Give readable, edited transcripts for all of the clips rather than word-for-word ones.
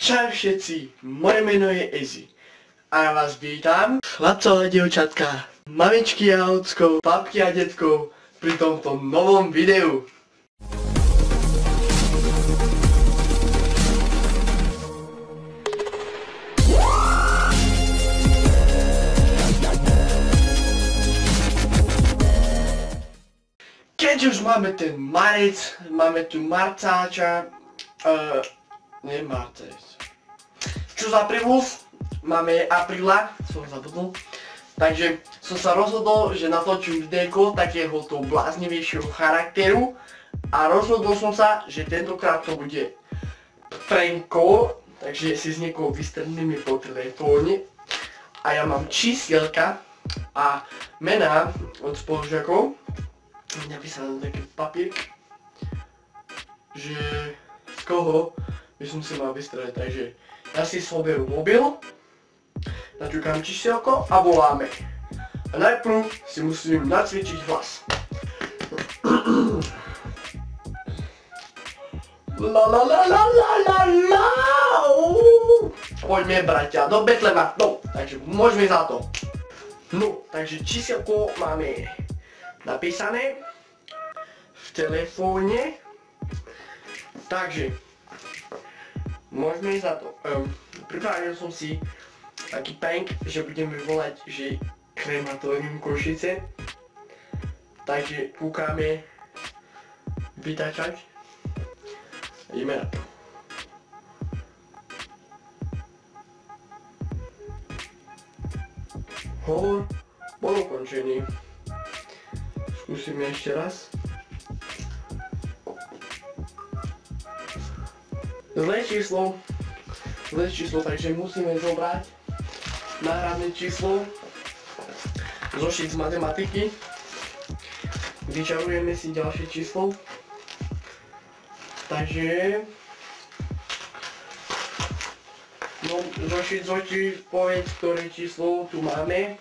Čau všetci, moje meno je Easy a ja vás vítam, chlapcov a dievčatka, mamičky a ocko, babky a detkov pri tomto novom videu. Keď už máme ten marec, máme tu marcáča, nie marcec. Čo za privúz? Máme apríla, som zabudol. Takže som sa rozhodol, že natočím videjko takého to bláznivejšieho charakteru. A rozhodol som sa, že tentokrát to bude pranko, takže si s niekoho vystrníme po telefóne. A ja mám čísielka a mená od spolužiakov. Napísané na taký papier, že z koho by som si mal vystreliť, takže ja si zoberú mobil, naťukám čísielko a voláme. A najprv si musím nacvičiť hlas. La la la la la la la. Poďme bratia do Betlema, no, takže môžeme za to. No, takže čísielko máme napísané v telefóne, takže môžeme ísť za to. Pripravil som si taký prank, že budeme volať, že krematórium Košice, takže kúkame vytačať a ideme na to. Hovor bol ukončený. Skúsime ešte raz. Zlé číslo, takže musíme zobrať náhradné číslo, zošit z matematiky, vyčarujeme si ďalšie číslo, takže no, zošit, povedz, ktoré číslo tu máme.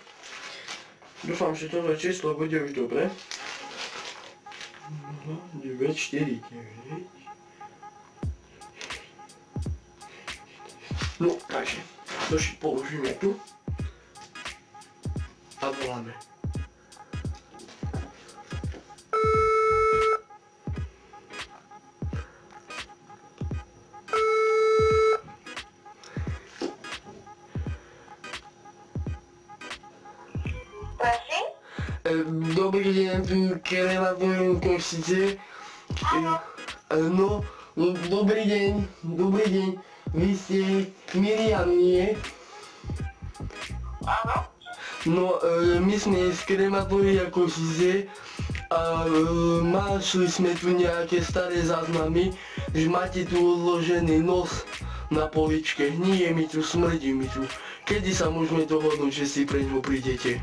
Dúfam, že toto číslo bude už dobre. 9, 4, 9. No, takže zošit položíme tu a voláme. Dobrý deň, tu krematórium Košice. No, dobrý deň, vy ste Miriam, nie? Áno. No, my sme z krematória Košice a našli sme tu nejaké staré záznamy, že máte tu odložený nos na poličke, hníje mi tu, smrdí mi tu. Kedy sa môžeme dohodnúť, že si pre ňu prídete?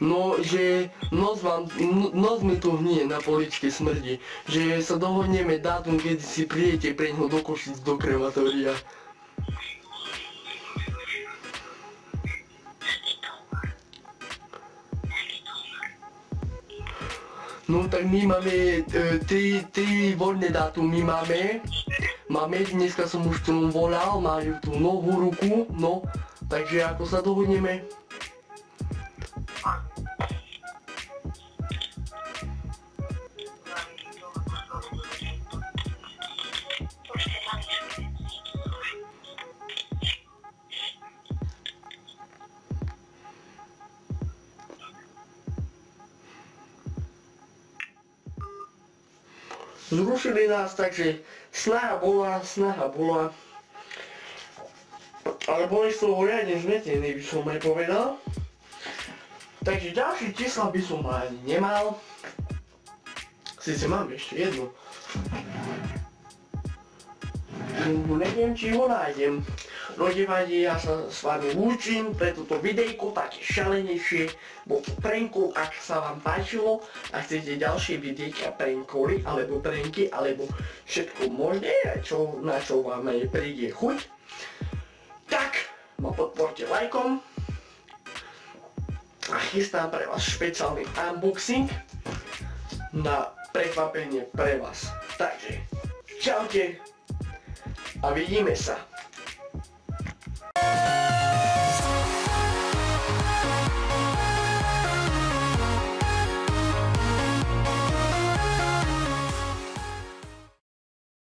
No, že nos mi tu hnie na poličke, smrdí. Že sa dohodneme dátum, kedy si prídete preňho do Košic do krematória. No tak my máme tri voľné dátumy máme, dneska som už tomu volal, majú tú novú ruku, no, takže ako sa dohodneme? Zrušili nás, takže snaha bola, ale boli z toho riadne zmetení, by som aj povedal. Takže ďalšie čísla by som ani nemal. Sice mám ešte jedno. Neviem, či ho nájdem. No nevadí, ja sa s vami lúčim pre toto videjko, také šalenejšie, bol to pranko. Ak sa vám páčilo a chcete ďalšie videjka prankory, alebo pranky, alebo všetko možné, na čo vám aj príde chuť, tak ma podporte lajkom. Ach chystám pre vás špeciálny unboxing na prekvapenie pre vás. Takže čaute a vidíme sa.